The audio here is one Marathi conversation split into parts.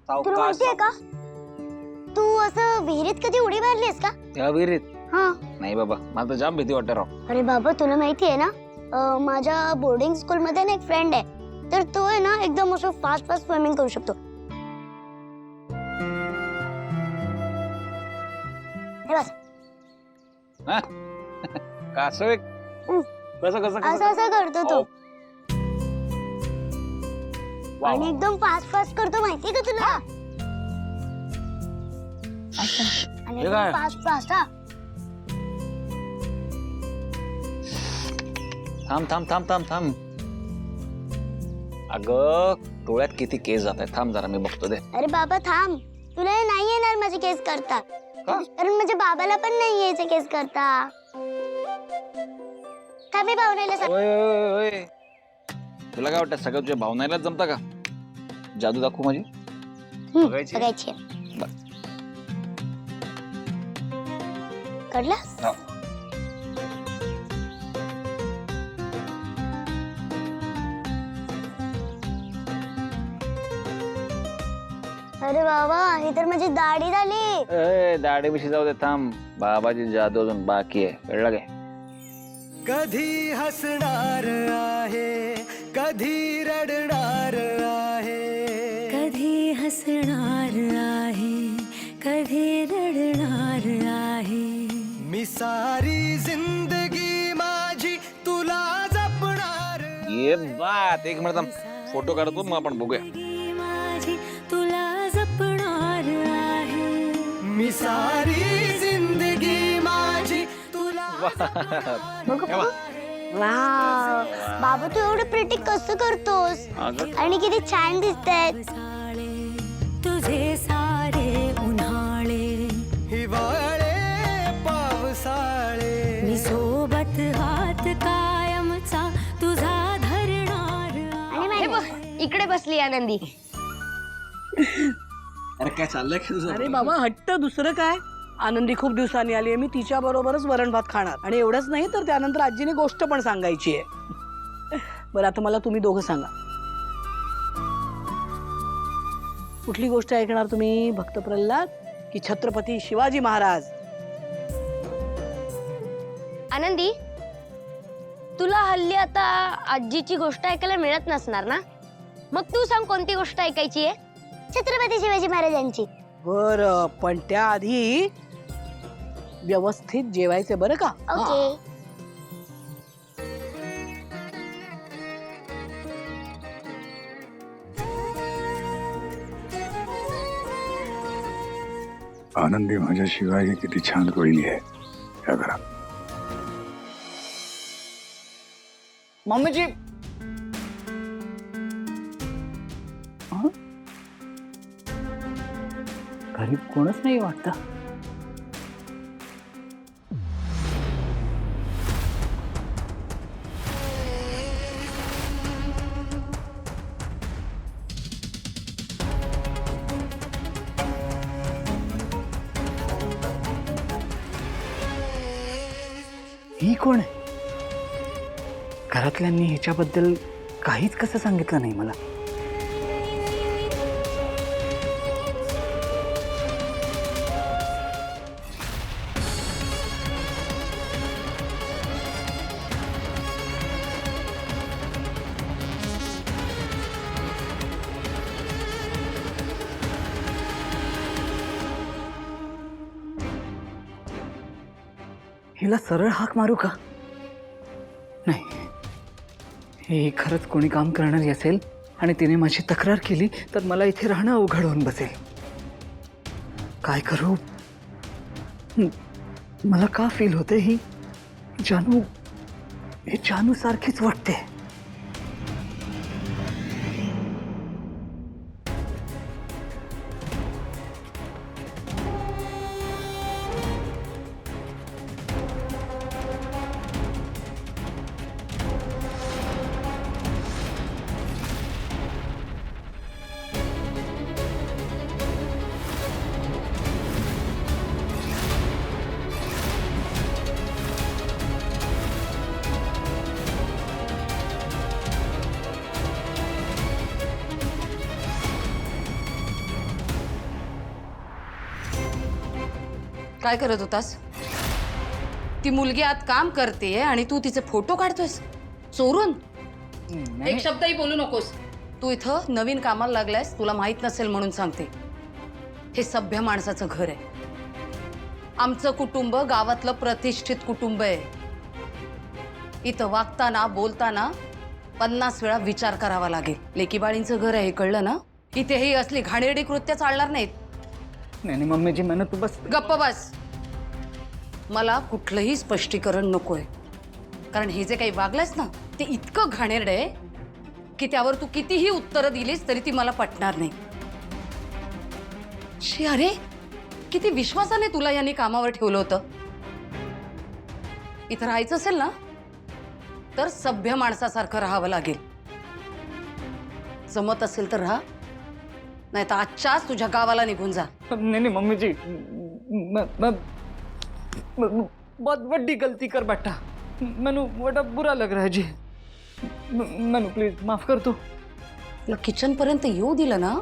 तुला माहितीये का, तू असं विहिरीत कधी उडी मारलीस का? या विहिरीत? हा. नाही बाबा, मला तर जाम भीती वाटते राव. अरे बाबा, तुला माहितीये ना, माझ्या बोर्डिंग स्कूल मध्ये ना एक फ्रेंड आहे, तर तो आहे ना एकदम असं फास्ट फास्ट स्विमिंग करू शकतो. हे बस. कसं एक कसं कसं असं असं करतो तो. वा, आणि वा. एकदम फास्ट फास्ट करतो, माहितीये का तुला? आणि हे काय? Fast fast. हा. थांब थांब थांब थांब थांब. अगं डोळ्यात किती केस जात आहेत. थांब जरा, मी बघतो दे. अरे बाबा थांब, तुला हे नाही येणार माझे केस करता. का? कारण माझ्या बाबाला पण नाही यायचे केस करता. का मी भावनेला सांग. ओय, ओय, ओय, ओय. तुला काय वाटतं, सगळं तुझ्या भावनालाच जमता का? जादू दाखवू माझी? बघायची? बघायची. बघ. कळलं? हो. अरे बाबा, ही तर माझी दाढी झाली. ए, दाढी बिशी जाऊ दे, थांब. बाबाची जादू अजून बाकी आहे, कळलं काय? कधी हसणार आहे, कधी रडणार आहे, कधी हसणार आहे, कधी रडणार आहे. मी सारी जिंदगी माझी तुला जपणार. ये बात. एक मिनिट थांब, फोटो काढतो मग आपण बघूया. जिंदगी माझी तुला जपणार आहे. मी सारी जिंदगी माझी तुला बघू बघू. वाव, बाबा तू एवढं प्रिटी कसं करतोस? अगं, आणि किती छान दिसतंय. साळे तुझे सारे उन्हाळे, हिवाळे पावसाळे, मी सोबत हात कायमचा तुझा धरणार. आणि माहिती इकडे बसली आनंदी. अरे काय चाललंय का तुझं? अरे बाबा हट्ट दुसरं काय. आनंदी खूप दिवसांनी आली आहे, मी तिच्या बरोबरच वरण भात खाणार. आणि एवढंच नाही तर त्यानंतर आजीने गोष्ट पण सांगायची आहे. बरं आता मला तुम्ही दोघं सांगा, कुठली गोष्ट ऐकणार तुम्ही? भक्त प्रल्हाद की छत्रपती शिवाजी महाराज? आनंदी, तुला हल्ली आता आजीची गोष्ट ऐकायला मिळत नसणार ना, मग तू सांग कोणती गोष्ट ऐकायची आहे? छत्रपती शिवाजी महाराजांची. बरं, पण त्याआधी व्यवस्थित जेवायचे बरं का? ओके. आनंदी माझ्याशिवाय ही किती छान रोहिली आहे या घरात. मम्मीजी, घरी कोणच नाही वाटतं. ही कोण आहे? घरातल्यांनी हिच्याबद्दल काहीच कसं सांगितलं नाही मला. हिला सरळ हाक मारू का? नाही, हे खरंच कोणी काम करणारी असेल आणि तिने माझी तक्रार केली तर मला इथे राहणं अवघड होऊन बसेल. काय करू? मला का फील होते ही जानू, ही जानू सारखीच वाटते. काय करत होतास? ती मुलगी आत काम करते आणि तू तिचे फोटो काढतोयस चोरून? एक शब्दही बोलू नकोस. तू इथं नवीन कामाला लागलायस, तुला माहित नसेल म्हणून सांगते. हे सभ्य माणसाचं घर आहे. आमचं कुटुंब गावातलं प्रतिष्ठित कुटुंब आहे. इथं वागताना बोलताना 50 वेळा विचार करावा लागेल. लेकीबाळींचं घर आहे, हे कळलं ना? इथे ही असली घाणेरडी कृत्य चालणार नाहीत. नाही मम्मी जी, मैंने तू बस. गप्प बस. मला कुठलंही स्पष्टीकरण नकोय, कारण हे जे काही वागलंयस ना ते इतकं घाणेरडं आहे की त्यावर तू कितीही उत्तरं दिलीस तरी ती मला पटणार नाही. शी, अरे किती विश्वासाने तुला यांनी कामावर ठेवलं होतं. इथं राहायचं असेल ना तर सभ्य माणसासारखं राहावं लागेल. जमत असेल तर राहा, नाही तर आजच्याच तुझ्या गावाला निघून जा. नहीं मम्मी जी, मैं बहुत बड़ी गलती कर बैठा. मैनू बड़ा बुरा लग रहा है जी. मैनू प्लीज माफ कर दो. तुला किचन पर्यंत येऊ दिलं ना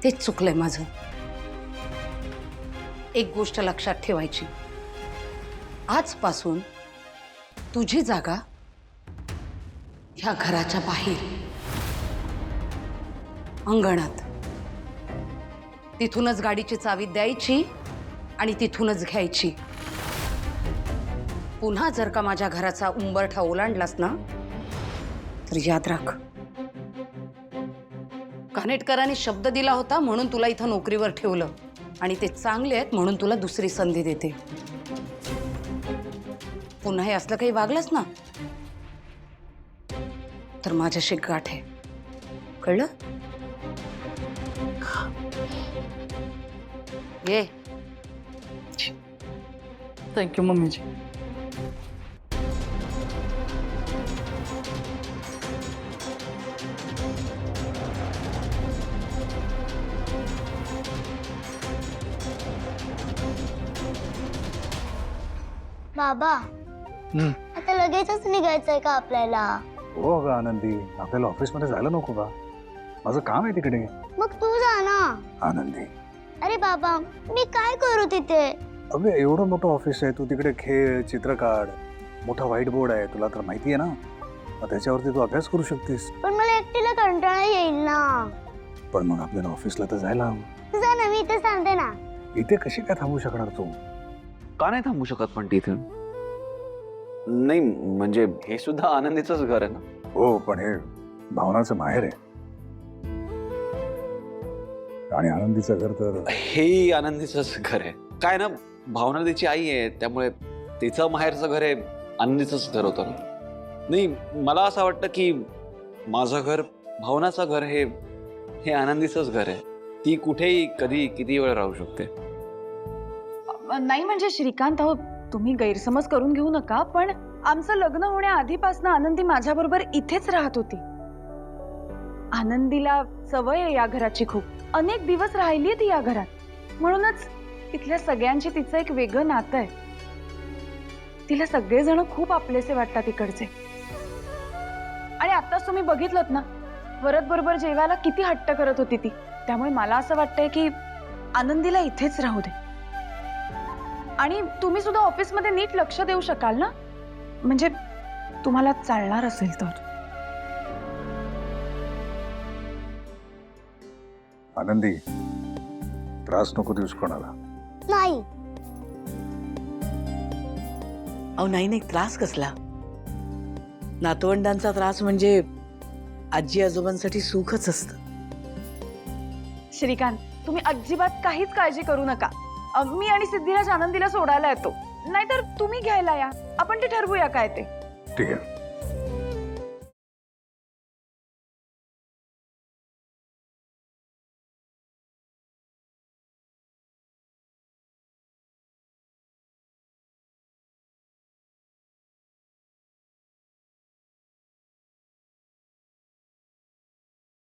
तेच चुकलंय माझं. एक गोष्ट लक्षात ठेवायची, आजपासून तुझी जागा ह्या घराच्या बाहेर अंगणात. तिथूनच गाडीची चावी द्यायची आणि तिथूनच घ्यायची. पुन्हा जर का माझ्या घराचा उंबरठा ओलांडलास ना तर याद राख, कानेटकरांनी शब्द दिला होता म्हणून तुला इथं नोकरीवर ठेवलं आणि ते चांगले आहेत म्हणून तुला दुसरी संधी देते. पुन्हा हे असलं काही वागलंस ना तर माझ्याशी गाठ आहे, कळलं? ये. थैंक यू मम्मी जी. बाबा आता लगेचच निघायचंय का आपल्याला? हो ग आनंदी, आपल्याला ऑफिसमध्ये जायला नको का? माझं काम आहे तिकडे. मग तू जा ना. आनंदी, अरे बाबा मी काय करू तिथे? अबे एवढं मोठं ऑफिस आहे, तू तिकडे खेळ, चित्र काढ, मोठा व्हाईट बोर्ड आहे, तुला तर माहिती आहे ना. मग त्याच्यावरती तू अभ्यास करू शकतेस. पण मला एकटीला कंटाळा येईल ना. पण मग आपल्याला ऑफिसला तर जायला हवं. तू जा ना, मी इथे सांगते ना. इथे कशी काय थांबू शकणार तू? का नाही थांबू शकत पण तिथे? नाही म्हणजे हे सुद्धा आनंदीचंच घर आहे ना. हो, पण हे भावनाचं माहेर आहे आणि आनंदीचं घर तर. हेही आनंदीचंच घर आहे. काय ना, भावना तिची आई आहे त्यामुळे तिचं माहेरचं घर हे आनंदीचंच घर होतं ना. नाही, मला असं वाटतं की माझं घर, भावनाचं घर हे आनंदीचंच घर आहे. ती कुठेही कधी किती वेळ राहू शकते. नाही म्हणजे श्रीकांत, अहो तुम्ही गैरसमज करून घेऊ नका, पण आमचं लग्न होण्याआधीपासून आनंदी माझ्याबरोबर इथेच राहत होती. आनंदीला सवय आहे या घराची खूप. अनेक दिवस राहिली ती या घरात, म्हणूनच इथल्या सगळ्यांची तिचं एक वेगळं नातं आहे. तिला सगळेजण खूप आपलेसे वाटतात इकडचे. आणि आत्ताच तुम्ही बघितलंत ना, वरद बरोबर जेवायला किती हट्ट करत होती ती. त्यामुळे मला असं वाटतंय की आनंदीला इथेच राहू दे. आणि तुम्ही सुद्धा ऑफिसमध्ये नीट लक्ष देऊ शकाल ना, म्हणजे तुम्हाला चालणार असेल तर. आनंदी, त्रास नको देऊस कोणाला. नाही. अहो नाही, त्रास कसला? नातवंडांचा त्रास म्हणजे आजी आजोबांसाठी सुखच असतं. श्रीकांत, तुम्ही अजिबात काहीच काळजी करू नका. मी आणि सिद्धिराज आनंदीला सोडायला येतो, नाहीतर तुम्ही घ्यायला या. आपण ते ठरवूया काय ते. ठीक आहे.